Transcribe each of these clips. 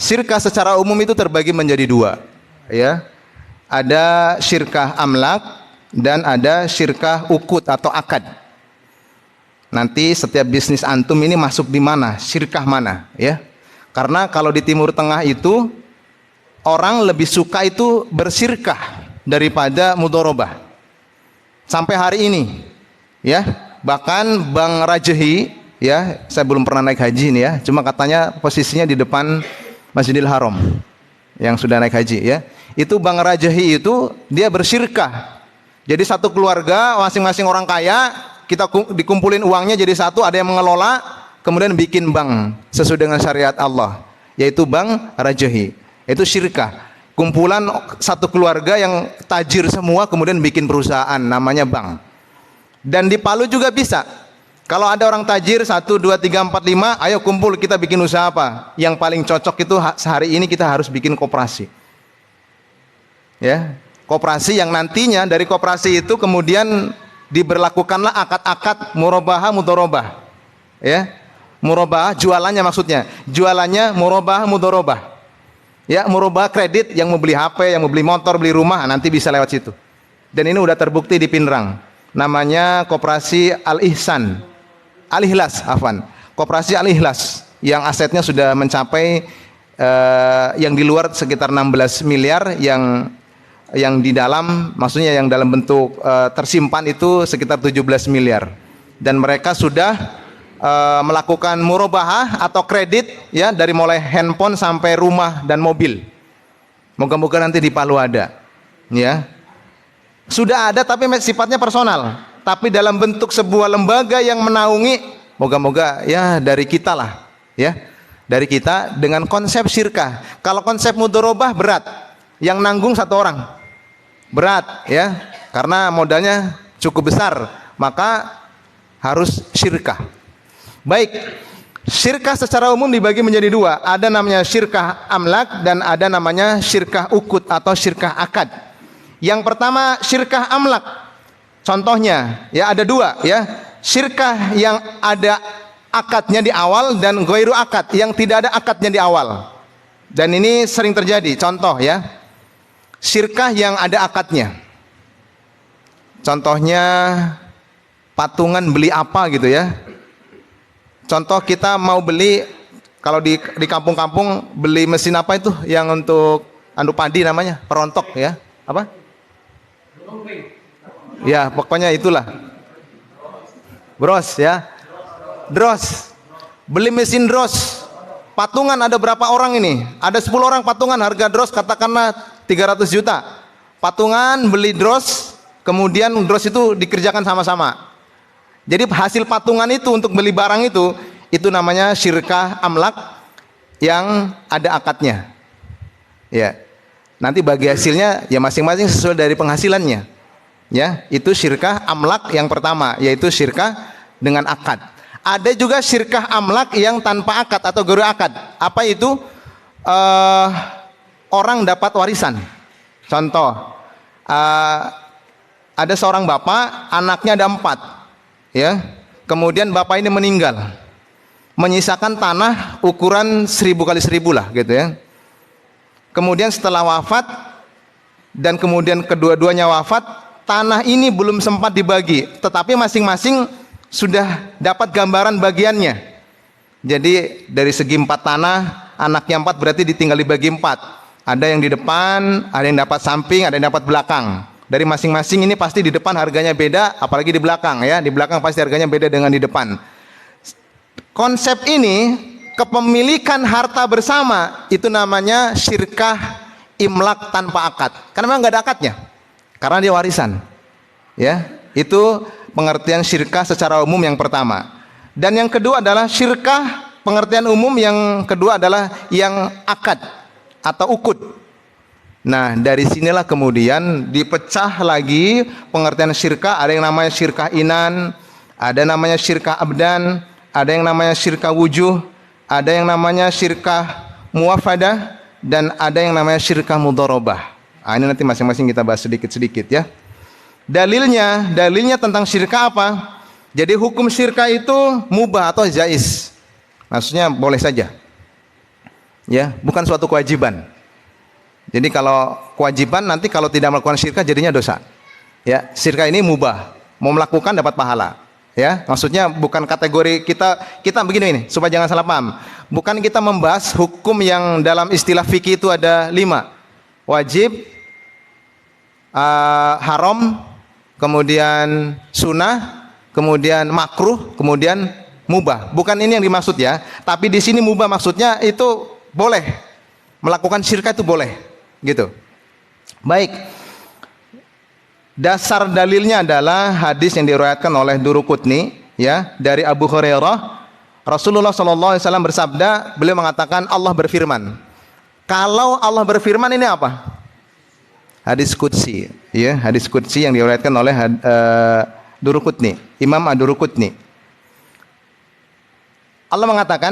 Syirkah secara umum itu terbagi menjadi dua, ya. Ada syirkah amlak dan ada syirkah ukut atau akad. Nanti setiap bisnis antum ini masuk di mana, syirkah mana, ya. Karena kalau di Timur Tengah itu orang lebih suka itu bersyirkah daripada mudharabah. Sampai hari ini, ya. Bahkan Bang Rajehi, ya, saya belum pernah naik haji ini, ya. Cuma katanya posisinya di depan Masjidil Haram yang sudah naik haji, ya. Itu Bang Rajehi itu dia bersyirkah. Jadi satu keluarga masing-masing orang kaya, kita dikumpulin uangnya jadi satu, ada yang mengelola, kemudian bikin bank sesuai dengan syariat Allah, yaitu Bang Rajehi. Itu syirkah. Kumpulan satu keluarga yang tajir semua kemudian bikin perusahaan namanya bank. Dan di Palu juga bisa. Kalau ada orang tajir 1, 2, 3, 4, 5, ayo kumpul kita bikin usaha apa? Yang paling cocok itu sehari ini kita harus bikin koperasi. Ya, koperasi yang nantinya dari koperasi itu kemudian diberlakukanlah akad-akad murabahah mudharabah. Ya. Murabahah jualannya maksudnya. Jualannya murabahah mudharabah. Ya, murabahah kredit, yang mau beli HP, yang mau beli motor, beli rumah, nanti bisa lewat situ. Dan ini udah terbukti di Pinrang. Namanya Koperasi Al-Ihsan. Al-Ihlas, afwan. Koperasi Al-Ihlas yang asetnya sudah mencapai yang di luar sekitar 16 miliar, yang di dalam, maksudnya yang dalam bentuk tersimpan itu sekitar 17 miliar. Dan mereka sudah melakukan murabahah atau kredit, ya, dari mulai handphone sampai rumah dan mobil. Moga-moga nanti di Palu ada, ya. Sudah ada tapi sifatnya personal, tapi dalam bentuk sebuah lembaga yang menaungi. Moga-moga ya dari kita lah, ya, dari kita dengan konsep syirkah. Kalau konsep mudharabah berat, yang nanggung satu orang, berat, ya, karena modalnya cukup besar, maka harus syirkah. Baik, syirkah secara umum dibagi menjadi dua. Ada namanya syirkah amlak dan ada namanya syirkah ukut atau syirkah akad. Yang pertama syirkah amlak. Contohnya, ya, ada dua, ya. Syirkah yang ada akadnya di awal dan ghairu akad, yang tidak ada akadnya di awal. Dan ini sering terjadi. Contoh, ya. Syirkah yang ada akadnya. Contohnya patungan beli apa gitu, ya. Contoh kita mau beli, kalau di kampung-kampung beli mesin apa itu yang untuk anduk padi namanya, perontok, ya. Apa? Ya, pokoknya itulah. Bros, ya. Dros. Beli mesin dros. Patungan ada berapa orang ini? Ada 10 orang patungan, harga dros katakanlah 300 juta. Patungan beli dros, kemudian dros itu dikerjakan sama-sama. Jadi hasil patungan itu untuk beli barang itu namanya syirkah amlak yang ada akadnya. Ya. Nanti bagi hasilnya ya masing-masing sesuai dari penghasilannya. Ya, itu syirkah amlak yang pertama, yaitu syirkah dengan akad. Ada juga syirkah amlak yang tanpa akad atau ghairu akad. Apa itu? Orang dapat warisan. Contoh, ada seorang bapak, anaknya ada 4. Ya, kemudian bapak ini meninggal, menyisakan tanah ukuran 1000 kali 1000 lah, gitu, ya. Kemudian setelah wafat dan kemudian kedua-duanya wafat, tanah ini belum sempat dibagi, tetapi masing-masing sudah dapat gambaran bagiannya. Jadi dari segi 4 tanah, anaknya 4 berarti ditinggal dibagi 4. Ada yang di depan, ada yang dapat samping, ada yang dapat belakang. Dari masing-masing ini pasti di depan harganya beda, apalagi di belakang, ya. Di belakang pasti harganya beda dengan di depan. Konsep ini, kepemilikan harta bersama, itu namanya syirkah imlak tanpa akad. Karena memang nggak ada akadnya, karena dia warisan. Ya, itu pengertian syirkah secara umum yang pertama. Dan yang kedua adalah syirkah, pengertian umum yang kedua adalah yang akad atau ukut. Nah, dari sinilah kemudian dipecah lagi pengertian syirkah. Ada yang namanya syirkah inan, ada namanya syirkah abdan, ada yang namanya syirkah wujuh, ada yang namanya syirkah muwafadah, dan ada yang namanya syirkah mudharabah. Nah, ini nanti masing-masing kita bahas sedikit-sedikit, ya. Dalilnya tentang syirkah apa? Jadi hukum syirkah itu mubah atau jaiz. Maksudnya boleh saja. Ya, bukan suatu kewajiban. Jadi kalau kewajiban nanti kalau tidak melakukan syirkah jadinya dosa. Ya, syirkah ini mubah. Mau melakukan dapat pahala. Ya, maksudnya bukan kategori kita begini ini supaya jangan salah paham. Bukan kita membahas hukum yang dalam istilah fikih itu ada 5. Wajib, haram, kemudian sunnah, kemudian makruh, kemudian mubah. Bukan ini yang dimaksud ya. Tapi di sini mubah maksudnya itu boleh. Melakukan syirkah itu boleh. Gitu. Baik. Dasar dalilnya adalah hadis yang diriwayatkan oleh Duruqutni ya dari Abu Hurairah. Rasulullah sallallahu alaihi wasallam bersabda, beliau mengatakan Allah berfirman. Kalau Allah berfirman ini apa? Hadis qudsi, ya, hadis qudsi yang diriwayatkan oleh Duruqutni, Imam Ad-Duruqutni. Allah mengatakan,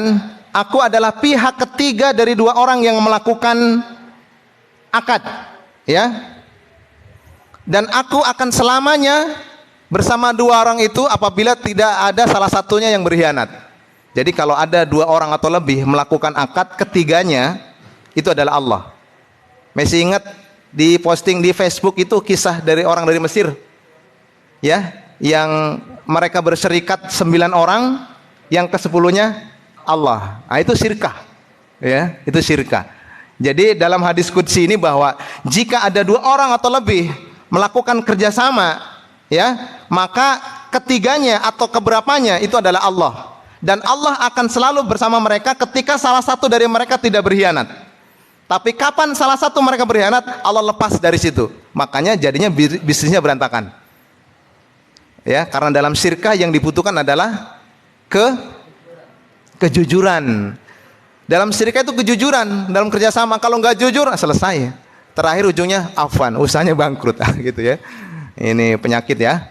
aku adalah pihak ketiga dari 2 orang yang melakukan akad, ya. Dan aku akan selamanya bersama 2 orang itu apabila tidak ada salah satunya yang berkhianat. Jadi kalau ada 2 orang atau lebih melakukan akad, ketiganya itu adalah Allah. Masih ingat di posting di Facebook itu kisah dari orang dari Mesir, ya, yang mereka berserikat 9 orang, yang ke-10-nya Allah. Nah, itu syirkah, ya, itu syirkah. Jadi dalam hadis qudsi ini bahwa jika ada 2 orang atau lebih melakukan kerjasama, ya, maka ketiganya atau keberapanya itu adalah Allah, dan Allah akan selalu bersama mereka ketika salah satu dari mereka tidak berkhianat. Tapi kapan salah satu mereka berkhianat, Allah lepas dari situ, makanya jadinya bisnisnya berantakan, ya, karena dalam syirkah yang dibutuhkan adalah kejujuran. Dalam syirkah itu kejujuran dalam kerjasama. Kalau nggak jujur, selesai. Terakhir ujungnya afwan, usahanya bangkrut, gitu ya. Ini penyakit ya.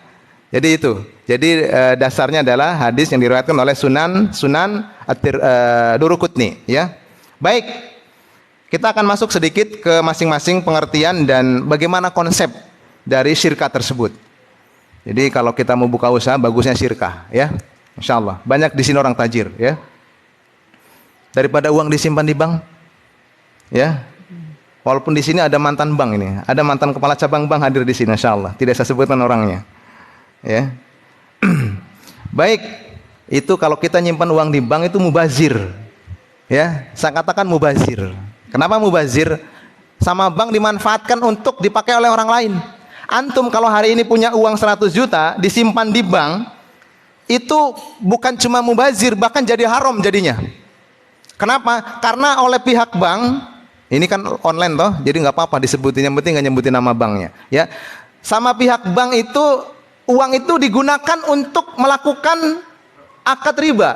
Jadi itu. Jadi dasarnya adalah hadis yang diriwayatkan oleh Sunan Duruqutni, ya. Baik. Kita akan masuk sedikit ke masing-masing pengertian dan bagaimana konsep dari syirkah tersebut. Jadi kalau kita mau buka usaha, bagusnya syirkah, ya. Insyaallah. Banyak di sini orang tajir, ya. Daripada uang disimpan di bank, ya. Walaupun di sini ada mantan bank ini, ada mantan kepala cabang bank hadir di sini, insyaallah. Tidak saya sebutkan orangnya, ya. Baik, itu kalau kita nyimpan uang di bank itu mubazir, ya. Saya katakan mubazir. Kenapa mubazir? Sama bank dimanfaatkan untuk dipakai oleh orang lain. Antum kalau hari ini punya uang 100 juta disimpan di bank, itu bukan cuma mubazir, bahkan jadi haram jadinya. Kenapa? Karena oleh pihak bank, ini kan online toh, jadi nggak apa-apa disebutin, yang penting nggak nyebutin nama banknya, ya. Sama pihak bank itu uang itu digunakan untuk melakukan akad riba.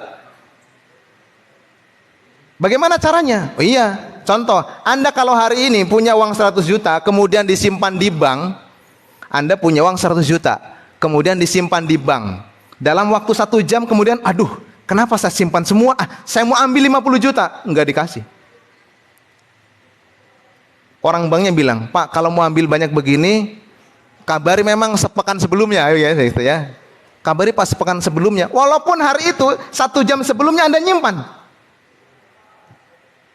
Bagaimana caranya? Oh iya, contoh, Anda kalau hari ini punya uang 100 juta, kemudian disimpan di bank. Anda punya uang 100 juta, kemudian disimpan di bank. Dalam waktu 1 jam kemudian, aduh, kenapa saya simpan semua? Saya mau ambil 50 juta, nggak dikasih. Orang banknya bilang, Pak, kalau mau ambil banyak begini, kabari memang sepekan sebelumnya, ya, gitu ya. Kabari pas sepekan sebelumnya. Walaupun hari itu 1 jam sebelumnya Anda nyimpan.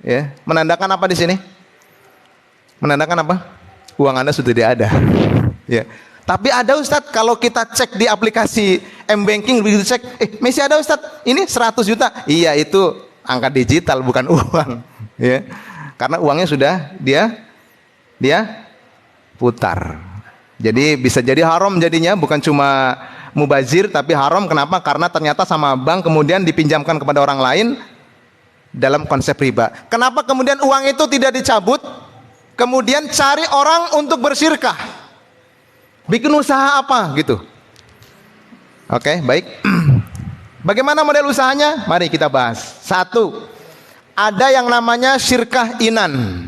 Ya, menandakan apa di sini? Menandakan apa? Uang Anda sudah tidak ada. Ya. Tapi ada Ustadz, kalau kita cek di aplikasi M-Banking, begitu cek, masih ada Ustadz, ini 100 juta. Iya, itu angka digital, bukan uang. Ya. Karena uangnya sudah dia putar. Jadi bisa jadi haram jadinya, bukan cuma mubazir tapi haram. Kenapa? Karena ternyata sama bank kemudian dipinjamkan kepada orang lain dalam konsep riba. Kenapa kemudian uang itu tidak dicabut, kemudian cari orang untuk bersyirkah, bikin usaha apa gitu. Oke, baik. Bagaimana model usahanya? Mari kita bahas. 1, ada yang namanya syirkah inan.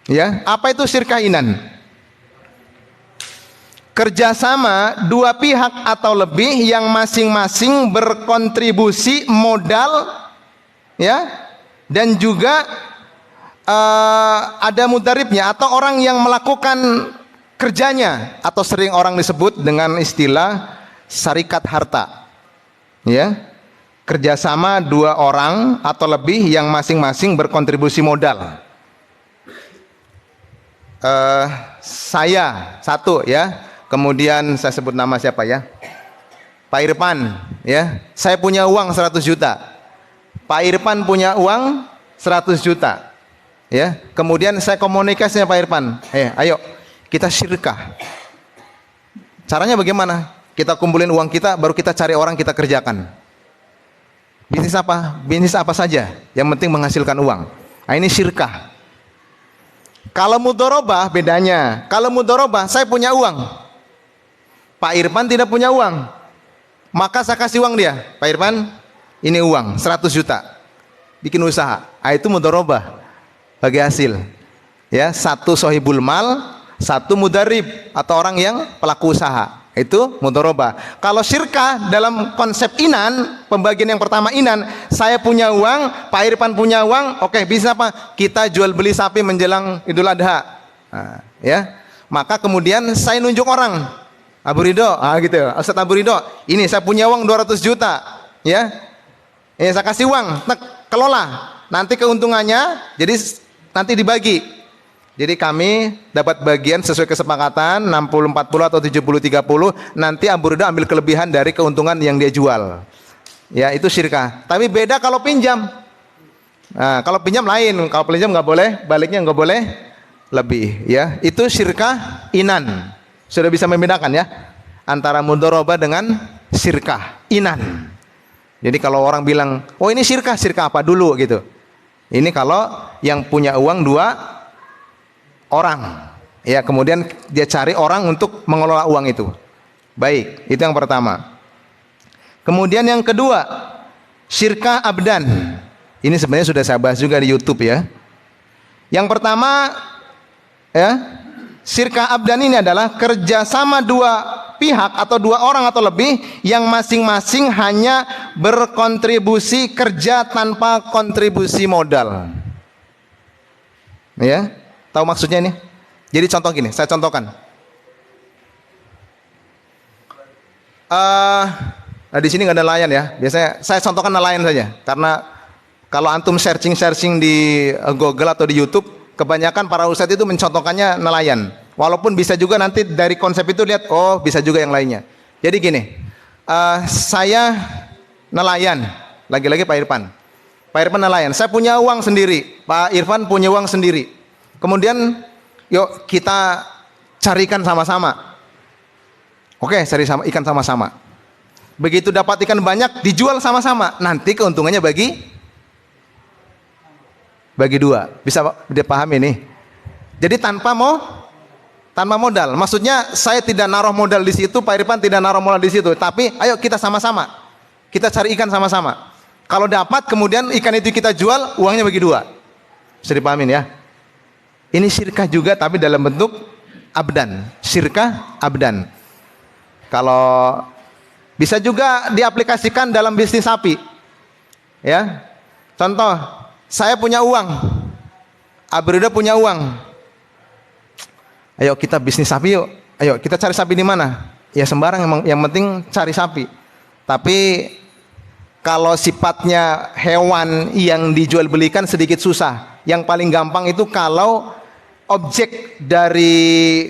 Ya, apa itu syirkah inan? Kerjasama 2 pihak atau lebih yang masing-masing berkontribusi modal, ya, dan juga ada mudaribnya atau orang yang melakukan kerjanya, atau sering orang disebut dengan istilah syarikat harta, ya. kerjasama dua orang atau lebih yang masing-masing berkontribusi modal. Saya satu ya, kemudian saya sebut nama siapa ya, Pak Irfan ya, saya punya uang 100 juta, Pak Irfan punya uang 100 juta ya, kemudian saya komunikasinya Pak Irfan, ayo kita syirkah. Caranya bagaimana? Kita kumpulin uang kita, baru kita cari orang, kita kerjakan. Bisnis apa? Bisnis apa saja, yang penting menghasilkan uang. Nah, ini syirkah. Kalau mudharabah bedanya. Kalau mudharabah saya punya uang, Pak Irfan tidak punya uang, maka saya kasih uang dia, Pak Irfan ini uang 100 juta, bikin usaha. Nah, itu mudharabah, bagi hasil. Ya, satu sohibul mal, satu mudarrib atau orang yang pelaku usaha. Itu mudharabah. Kalau syirkah dalam konsep inan, pembagian yang pertama inan, saya punya uang, Pak Irfan punya uang, oke, bisa apa? Kita jual beli sapi menjelang Idul Adha. Nah, ya. Maka kemudian saya nunjuk orang, Abu Ridho, gitu. Ustaz Abu Ridho, ini saya punya uang 200 juta, ya. Saya kasih uang, kelola. Nanti keuntungannya jadi nanti dibagi. Jadi kami dapat bagian sesuai kesepakatan 60-40 atau 70-30. Nanti Abu Ridho ambil kelebihan dari keuntungan yang dia jual. Ya, itu syirkah. Tapi beda kalau pinjam. Nah, kalau pinjam lain. Kalau pinjam nggak boleh, baliknya nggak boleh lebih. Ya, itu syirkah inan. Sudah bisa membedakan ya antara mudharabah dengan syirkah inan. Jadi kalau orang bilang, oh ini syirkah, syirkah apa dulu gitu. Ini kalau yang punya uang dua orang, ya, kemudian dia cari orang untuk mengelola uang itu. Baik, itu yang pertama. Kemudian yang kedua, syirkah abdan. Ini sebenarnya sudah saya bahas juga di YouTube ya. Yang pertama, ya, syirkah abdan ini adalah kerjasama dua pihak atau dua orang atau lebih yang masing-masing hanya berkontribusi kerja tanpa kontribusi modal. Ya. Tahu maksudnya ini? Jadi contoh gini, saya contohkan. Nah di sini nggak ada nelayan ya. Biasanya saya contohkan nelayan saja, karena kalau antum searching di Google atau di YouTube, kebanyakan para ustadz itu mencontohkannya nelayan. Walaupun bisa juga nanti dari konsep itu lihat, oh bisa juga yang lainnya. Jadi gini, saya nelayan, lagi-lagi Pak Irfan. Pak Irfan nelayan, saya punya uang sendiri, Pak Irfan punya uang sendiri. Kemudian yuk kita cari ikan sama-sama. Oke, cari ikan sama-sama. Begitu dapat ikan banyak, dijual sama-sama. Nanti keuntungannya bagi dua. Bisa dipahami nih. Jadi tanpa modal. Maksudnya saya tidak naruh modal di situ, Pak Irfan tidak naruh modal di situ. Tapi ayo kita sama-sama. Kita cari ikan sama-sama. Kalau dapat, kemudian ikan itu kita jual, uangnya bagi dua. Bisa dipahamin ya. Ini syirkah juga tapi dalam bentuk abdan. Syirkah abdan. Kalau bisa juga diaplikasikan dalam bisnis sapi. Ya. Contoh, saya punya uang, Abu Ridho punya uang. Ayo kita bisnis sapi yuk. Ayo kita cari sapi di mana? Ya sembarang, yang penting cari sapi. Tapi kalau sifatnya hewan yang dijual belikan sedikit susah. Yang paling gampang itu kalau objek dari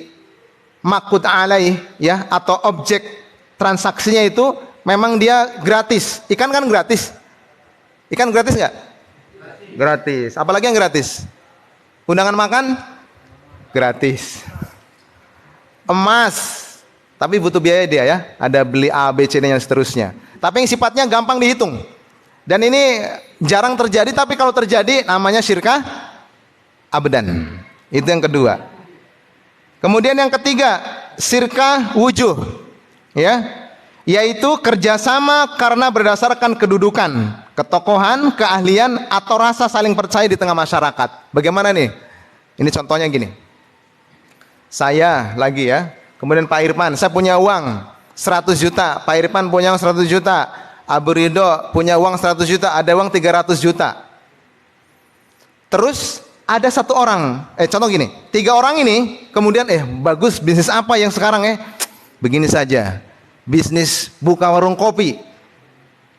makut alaih ya, atau objek transaksinya itu memang dia gratis. Ikan kan gratis. Ikan gratis nggak? Gratis. Apalagi yang gratis? Undangan makan gratis. Emas, tapi butuh biaya dia ya. Ada beli A, B, C, D dan seterusnya. Tapi yang sifatnya gampang dihitung. Dan ini jarang terjadi, tapi kalau terjadi namanya syirkah abdan. Itu yang kedua. Kemudian yang ketiga, syirkah wujuh. Ya, yaitu kerjasama karena berdasarkan kedudukan, ketokohan, keahlian atau rasa saling percaya di tengah masyarakat. Bagaimana nih? Ini contohnya gini. Saya lagi ya, kemudian Pak Irfan, saya punya uang 100 juta, Pak Irfan punya uang 100 juta, Abu Ridho punya uang 100 juta, ada uang 300 juta. Terus ada satu orang, contoh gini, 3 orang ini kemudian bagus, bisnis apa yang sekarang begini saja, bisnis buka warung kopi.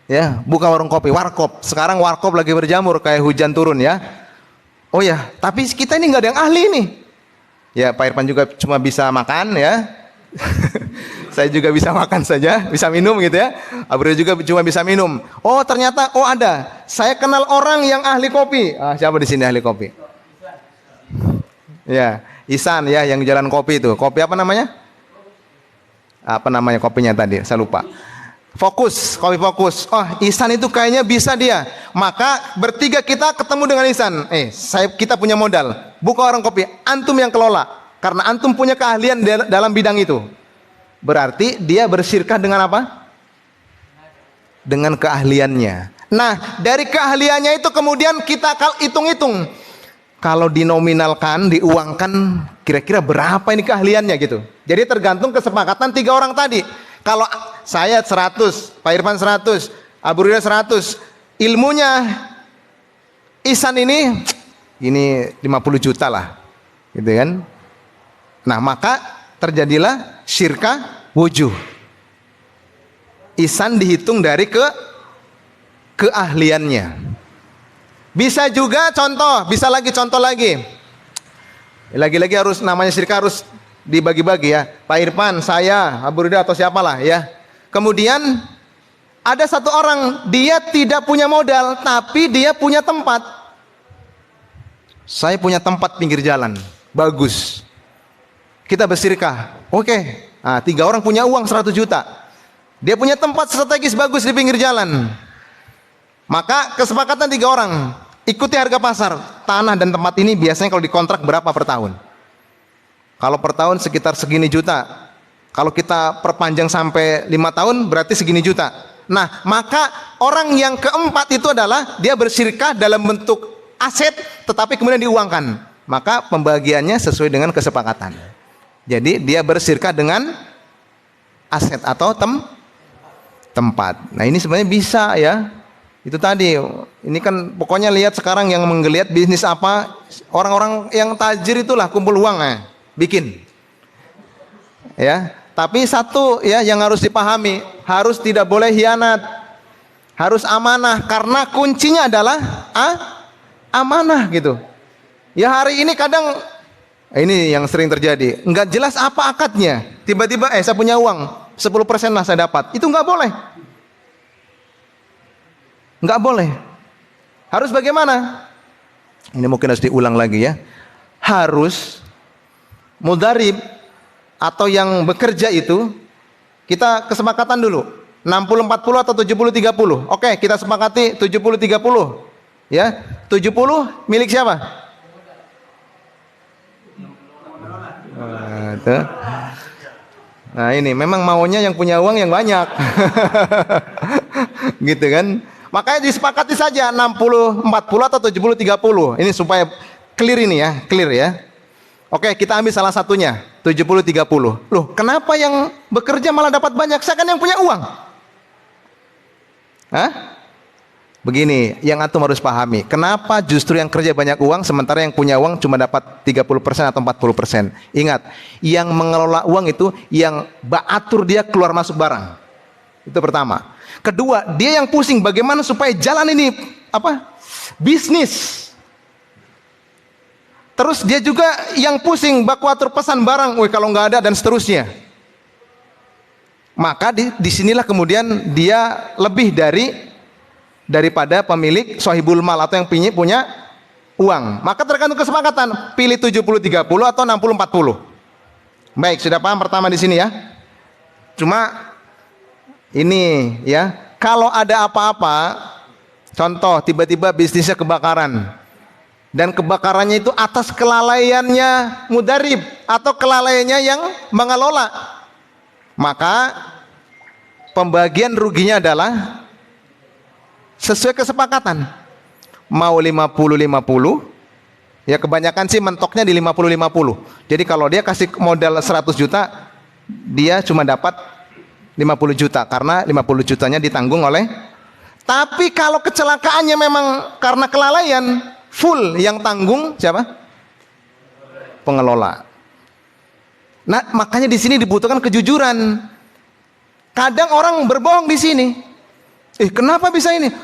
Ya, bukan warung kopi, warkop. Sekarang warkop lagi berjamur kayak hujan turun ya. Oh ya, tapi kita ini nggak ada yang ahli nih. Ya, Pak Irfan juga cuma bisa makan ya. Saya juga bisa makan saja, bisa minum gitu ya. Abu juga cuma bisa minum. Oh ternyata, oh ada. Saya kenal orang yang ahli kopi. Ah, siapa di sini ahli kopi? Ya, Ihsan ya, yang jalan kopi itu. Kopi apa namanya? Apa namanya kopinya tadi? Saya lupa. Fokus, kopi fokus. Oh, Ihsan itu kayaknya bisa dia. Maka bertiga kita ketemu dengan Ihsan. Kita punya modal. Buka warung kopi. Antum yang kelola. Karena antum punya keahlian dalam bidang itu. Berarti dia bersyirkah dengan apa? Dengan keahliannya. Nah, dari keahliannya itu kemudian kita hitung-hitung. Kalau dinominalkan, diuangkan, kira-kira berapa ini keahliannya gitu. Jadi tergantung kesepakatan tiga orang tadi. Kalau saya 100, Pak Irfan 100, Abu Rida 100, ilmunya Ihsan ini 50 juta lah, gitu kan? Nah, maka terjadilah syirkah wujuh. Ihsan dihitung dari keahliannya. Bisa juga contoh, bisa lagi contoh lagi. Lagi-lagi harus namanya syirkah harus dibagi-bagi ya. Pak Irfan, saya, Abu Rida atau siapalah ya. Kemudian ada satu orang, dia tidak punya modal tapi dia punya tempat. Saya punya tempat pinggir jalan, bagus. Kita bersyirkah. Oke. Nah, tiga orang punya uang 100 juta. Dia punya tempat strategis bagus di pinggir jalan. Maka kesepakatan tiga orang, ikuti harga pasar. Tanah dan tempat ini biasanya kalau dikontrak berapa per tahun? Kalau per tahun sekitar segini juta. Kalau kita perpanjang sampai 5 tahun berarti segini juta. Nah, maka orang yang keempat itu adalah dia bersyirkah dalam bentuk aset tetapi kemudian diuangkan. Maka pembagiannya sesuai dengan kesepakatan. Jadi dia bersyirkah dengan aset atau tempat. Nah, ini sebenarnya bisa ya. Itu tadi. Ini kan pokoknya lihat sekarang yang menggeliat bisnis apa, orang-orang yang tajir itulah kumpul uang bikin. Ya, tapi satu ya yang harus dipahami, harus tidak boleh hianat. Harus amanah karena kuncinya adalah amanah gitu. Ya hari ini kadang ini yang sering terjadi, enggak jelas apa akadnya. Tiba-tiba saya punya uang 10% lah saya dapat. Itu enggak boleh. Enggak boleh. Harus bagaimana? Ini mungkin harus diulang lagi ya. Harus mudarib atau yang bekerja itu kita kesepakatan dulu 60-40 atau 70-30. Oke, kita sepakati 70-30 ya. 70 milik siapa? Nah ini memang maunya yang punya uang yang banyak. Gitu kan. Makanya disepakati saja 60-40 atau 70-30. Ini supaya clear ini ya, clear ya. Oke, kita ambil salah satunya, 70-30. Loh, kenapa yang bekerja malah dapat banyak? Saya kan yang punya uang. Hah? Begini, yang antum harus pahami. Kenapa justru yang kerja banyak uang, sementara yang punya uang cuma dapat 30% atau 40%? Ingat, yang mengelola uang itu yang atur dia keluar masuk barang. Itu pertama. Kedua, dia yang pusing bagaimana supaya jalan ini bisnis. Terus dia juga yang pusing baku atur pesan barang, kalau nggak ada dan seterusnya. Maka disinilah kemudian dia lebih daripada pemilik sohibul mal atau yang punya uang. Maka tergantung kesepakatan, pilih 70-30 atau 60-40. Baik, sudah paham pertama di sini ya. Cuma ini ya, kalau ada apa-apa, contoh tiba-tiba bisnisnya kebakaran. Dan kebakarannya itu atas kelalaiannya mudarib atau kelalaiannya yang mengelola, maka pembagian ruginya adalah sesuai kesepakatan. Mau 50-50, ya kebanyakan sih mentoknya di 50-50. Jadi kalau dia kasih modal 100 juta, dia cuma dapat 50 juta karena 50 jutanya ditanggung oleh. Tapi kalau kecelakaannya memang karena kelalaian, full yang tanggung siapa? Pengelola. Nah, makanya di sini dibutuhkan kejujuran. Kadang orang berbohong di sini. Kenapa bisa ini?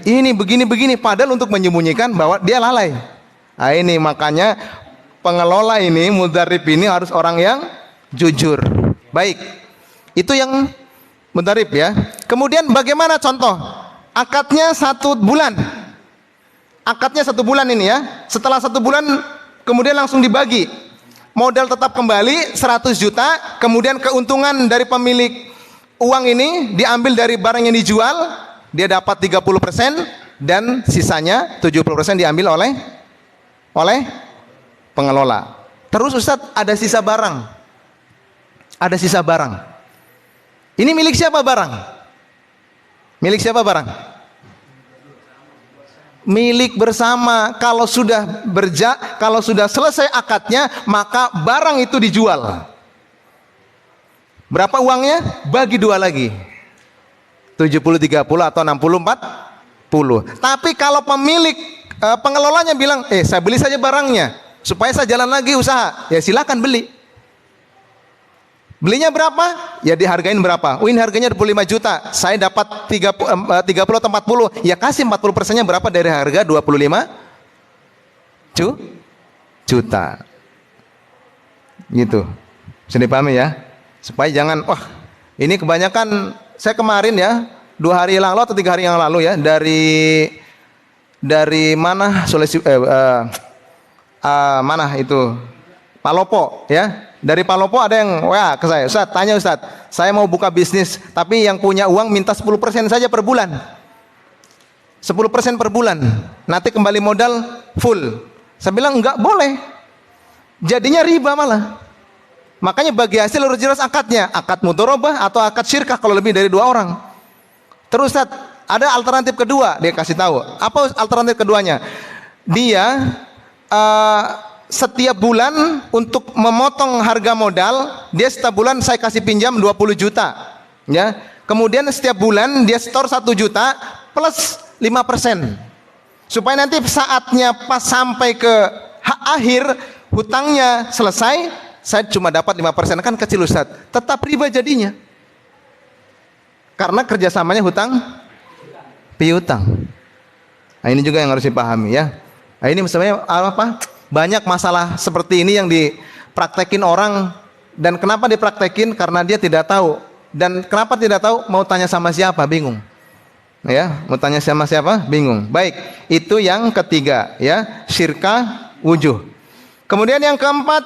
Ini begini-begini, padahal untuk menyembunyikan bahwa dia lalai. Ini makanya pengelola ini, mudarrib ini harus orang yang jujur. Baik, itu yang mudarrib ya. Kemudian bagaimana contoh? Akadnya 1 bulan. Akadnya 1 bulan ini ya. Setelah 1 bulan kemudian langsung dibagi. Modal tetap kembali 100 juta, kemudian keuntungan dari pemilik uang ini diambil dari barang yang dijual, dia dapat 30% dan sisanya 70% diambil oleh pengelola. Terus Ustadz, ada sisa barang. Ada sisa barang. Ini milik siapa barang? Milik siapa barang? Milik bersama. Kalau sudah selesai akadnya, maka barang itu dijual. Berapa uangnya? Bagi 2 lagi. 70-30 atau 60-40. Tapi kalau pemilik pengelolanya bilang, saya beli saja barangnya supaya saya jalan lagi usaha, ya silakan beli. Belinya berapa? Ya dihargain berapa? Ini harganya 25 juta, saya dapat 30 atau 40, ya kasih 40%-nya berapa dari harga 25 juta. Gitu. Bisa dipahami ya? Supaya jangan, ini kebanyakan. Saya kemarin ya, 2 hari yang lalu atau 3 hari yang lalu ya, dari mana mana itu Palopo ya. Dari Palopo ada yang ke saya, Ustadz, tanya Ustadz, saya mau buka bisnis, tapi yang punya uang minta 10% saja per bulan. 10% per bulan, nanti kembali modal full. Saya bilang enggak boleh, jadinya riba malah. Makanya bagi hasil harus jelas akadnya, akad mudharabah atau akad syirkah kalau lebih dari 2 orang. Terus Ustadz, ada alternatif kedua, dia kasih tahu. Apa alternatif keduanya? Dia setiap bulan untuk memotong harga modal, dia setiap bulan saya kasih pinjam 20 juta ya. Kemudian setiap bulan dia store 1 juta plus 5%, supaya nanti saatnya pas sampai ke akhir hutangnya selesai, saya cuma dapat 5%. Kan kecil Ustadz, tetap riba jadinya, karena kerjasamanya hutang piutang. Nah, ini juga yang harus dipahami ya. Nah, ini sebenarnya apa? Banyak masalah seperti ini yang dipraktekin orang. Dan kenapa dipraktekin? Karena dia tidak tahu. Dan kenapa tidak tahu? Mau tanya sama siapa? Bingung. Ya, mau tanya sama siapa? Bingung. Baik, itu yang ketiga ya, syirkah wujuh. Kemudian yang keempat,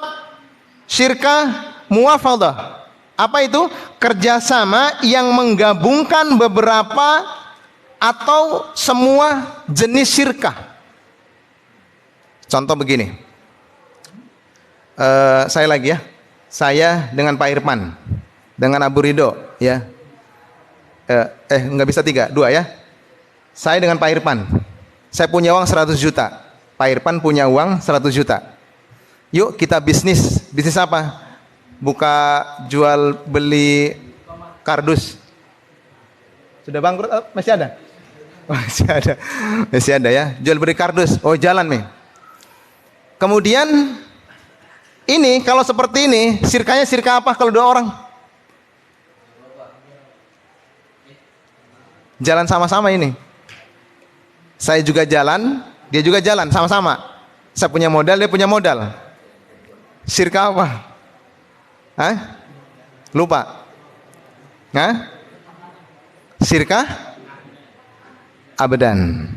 syirkah muwafadah. Apa itu? Kerjasama yang menggabungkan beberapa atau semua jenis syirkah. Contoh begini, saya lagi ya, saya dengan Pak Irfan, dengan Abu Ridho ya, nggak bisa 3, 2 ya. Saya dengan Pak Irfan, saya punya uang 100 juta, Pak Irfan punya uang 100 juta. Yuk kita bisnis. Bisnis apa? Buka jual beli kardus. Sudah bangkrut? Masih ada? Masih ada ya, jual beli kardus. Oh jalan nih. Kemudian ini kalau seperti ini, sirkanya sirka apa kalau 2 orang? Jalan sama-sama ini. Saya juga jalan, dia juga jalan sama-sama. Saya punya modal, dia punya modal. Sirka apa? Lupa. Sirka abdan.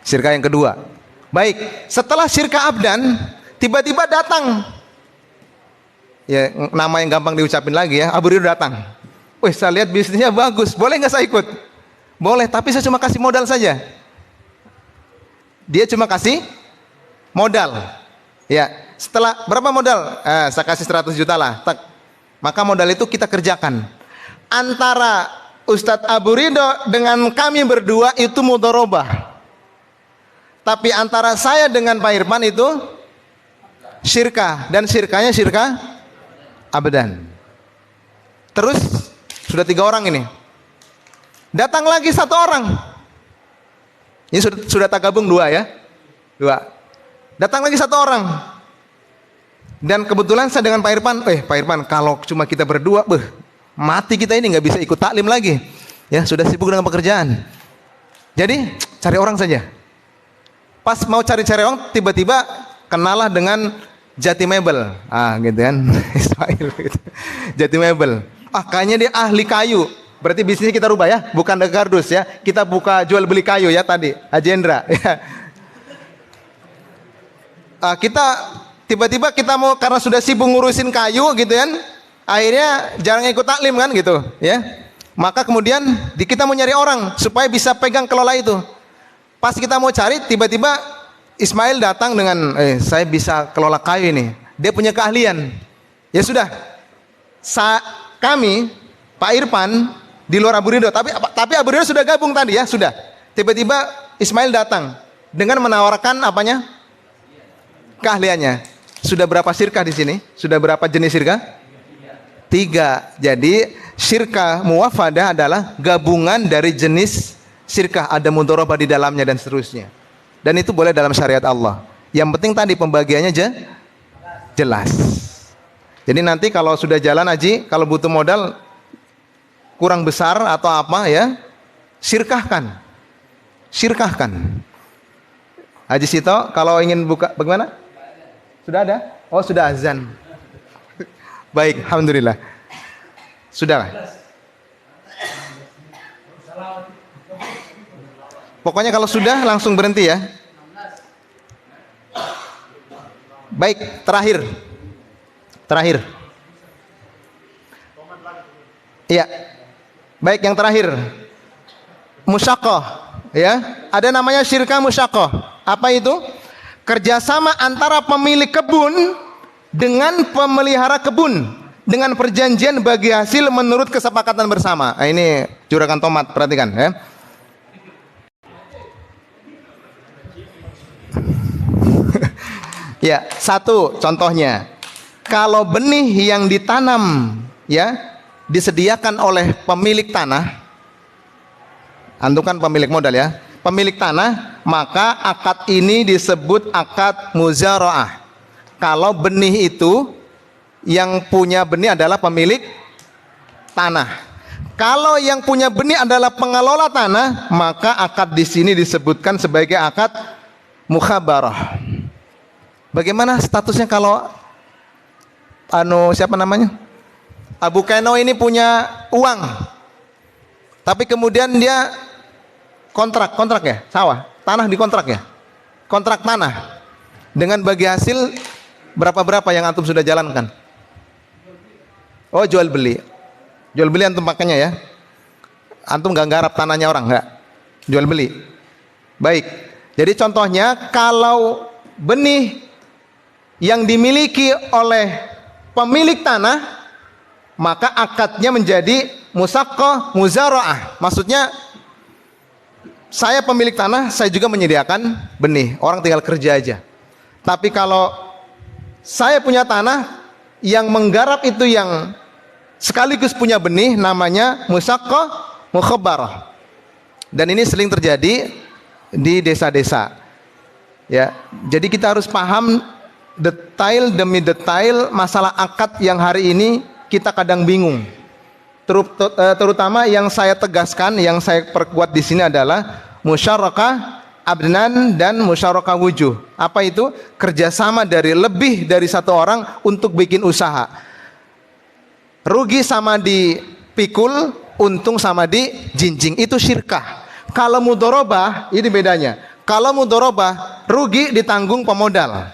Sirka yang kedua. Baik, setelah syirka abdan, tiba-tiba datang, ya nama yang gampang diucapin lagi ya, Abu Ridho datang. Saya lihat bisnisnya bagus, boleh nggak saya ikut? Boleh, tapi saya cuma kasih modal saja. Dia cuma kasih modal. Ya, setelah berapa modal? Saya kasih 100 juta lah. Maka modal itu kita kerjakan. Antara Ustadz Abu Ridho dengan kami berdua itu mudharabah. Tapi antara saya dengan Pak Irfan itu syirkah, dan syirkanya syirkah abdan. Terus sudah 3 orang ini. Datang lagi 1 orang. Ini sudah tak gabung 2 ya. 2. Datang lagi 1 orang. Dan kebetulan saya dengan Pak Irfan, Pak Irfan, kalau cuma kita berdua, mati kita ini, nggak bisa ikut taklim lagi. Ya, sudah sibuk dengan pekerjaan. Jadi cari orang saja. Pas mau cari-cari orang, tiba-tiba kenalah dengan Jati Mebel. Gitu kan. Ismail gitu. Jati Mebel. Kayaknya dia ahli kayu. Berarti bisnisnya kita rubah ya, bukan The Kardus ya. Kita buka jual beli kayu ya tadi, Haji Hendra ya. Kita tiba-tiba kita mau, karena sudah sibuk ngurusin kayu gitu kan, akhirnya jarang ikut taklim kan gitu ya. Maka kemudian kita mau nyari orang supaya bisa pegang kelola itu. Pas kita mau cari, tiba-tiba Ismail datang dengan, saya bisa kelola kayu ini. Dia punya keahlian. Ya sudah, kami, Pak Irfan, di luar Abu Ridho. Tapi Abu Ridho sudah gabung tadi ya, sudah. Tiba-tiba Ismail datang dengan menawarkan apanya? Keahliannya. Sudah berapa syirkah di sini? Sudah berapa jenis syirkah? 3. Jadi syirkah muwafadah adalah gabungan dari jenis syirkah, ada mudharabah di dalamnya dan seterusnya. Dan itu boleh dalam syariat Allah. Yang penting tadi pembagiannya jelas. Jadi nanti kalau sudah jalan Haji, kalau butuh modal kurang besar atau apa ya, syirkahkan. Haji Sito kalau ingin buka bagaimana? Sudah ada? Oh, sudah azan. Baik, alhamdulillah. Sudah. Pokoknya kalau sudah langsung berhenti ya. Baik, terakhir. Iya. Baik, yang terakhir. Musyaqqah, ya. Ada namanya syirkah musyaqqah. Apa itu? Kerjasama antara pemilik kebun dengan pemelihara kebun dengan perjanjian bagi hasil menurut kesepakatan bersama. Ini juragan tomat, perhatikan ya. Ya, satu contohnya. Kalau benih yang ditanam ya disediakan oleh pemilik tanah, antum kan pemilik modal ya, pemilik tanah, maka akad ini disebut akad muzara'ah. Kalau benih itu yang punya benih adalah pemilik tanah. Kalau yang punya benih adalah pengelola tanah, maka akad di sini disebutkan sebagai akad mukhabarah. Bagaimana statusnya kalau siapa namanya? Abu Keno ini punya uang, tapi kemudian dia kontrak ya, sawah, tanah dikontrak ya, kontrak tanah dengan bagi hasil berapa yang antum sudah jalankan? Oh, jual beli antum pakainya ya, antum nggak garap tanahnya orang, nggak, jual beli. Baik, jadi contohnya kalau benih yang dimiliki oleh pemilik tanah, maka akadnya menjadi musaqqah muzara'ah. Maksudnya saya pemilik tanah, saya juga menyediakan benih, orang tinggal kerja aja. Tapi kalau saya punya tanah, yang menggarap itu yang sekaligus punya benih, namanya musaqqah mukhabbarah. Dan ini sering terjadi di desa-desa. Ya, jadi kita harus paham detail demi detail masalah akad yang hari ini kita kadang bingung. Terutama yang saya tegaskan, yang saya perkuat di sini adalah musyarakah abdan dan musyarakah wujuh. Apa itu? Kerjasama dari lebih dari satu orang untuk bikin usaha. Rugi sama dipikul, untung sama dijinjing. Itu syirkah. Kalau mudharabah, ini bedanya. Kalau mudharabah, rugi ditanggung pemodal.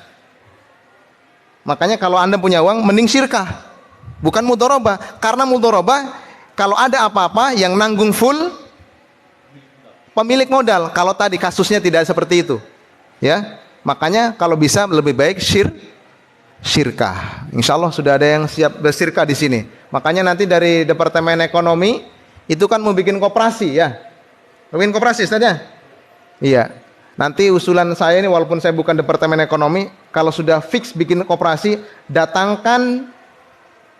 Makanya kalau Anda punya uang, mending syirkah, bukan mudharabah. Karena mudharabah, kalau ada apa-apa yang nanggung full pemilik modal. Kalau tadi kasusnya tidak seperti itu, ya. Makanya kalau bisa lebih baik syirkah. Insya Allah sudah ada yang siap bersyirkah di sini. Makanya nanti dari Departemen Ekonomi itu kan mau bikin koperasi ya, mau bikin koperasi saja. Iya. Nanti usulan saya ini, walaupun saya bukan Departemen Ekonomi, kalau sudah fix bikin koperasi, datangkan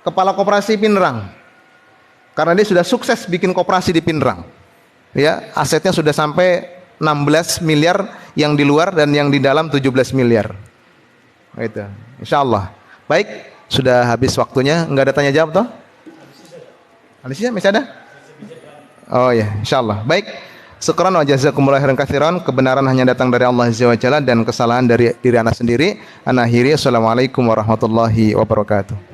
kepala koperasi Pinerang, karena dia sudah sukses bikin koperasi di Pinerang. Ya, asetnya sudah sampai 16 miliar yang di luar dan yang di dalam 17 miliar. Itu, insya Allah. Baik, sudah habis waktunya. Enggak ada tanya jawab toh? Alisnya masih ada? Oh ya, insyaallah. Baik. Syukran wa jazakumullah khairan katsiran. Kebenaran hanya datang dari Allah Azza wa Jalla dan kesalahan dari diri ana sendiri. Ana akhiri. Assalamualaikum warahmatullahi wabarakatuh.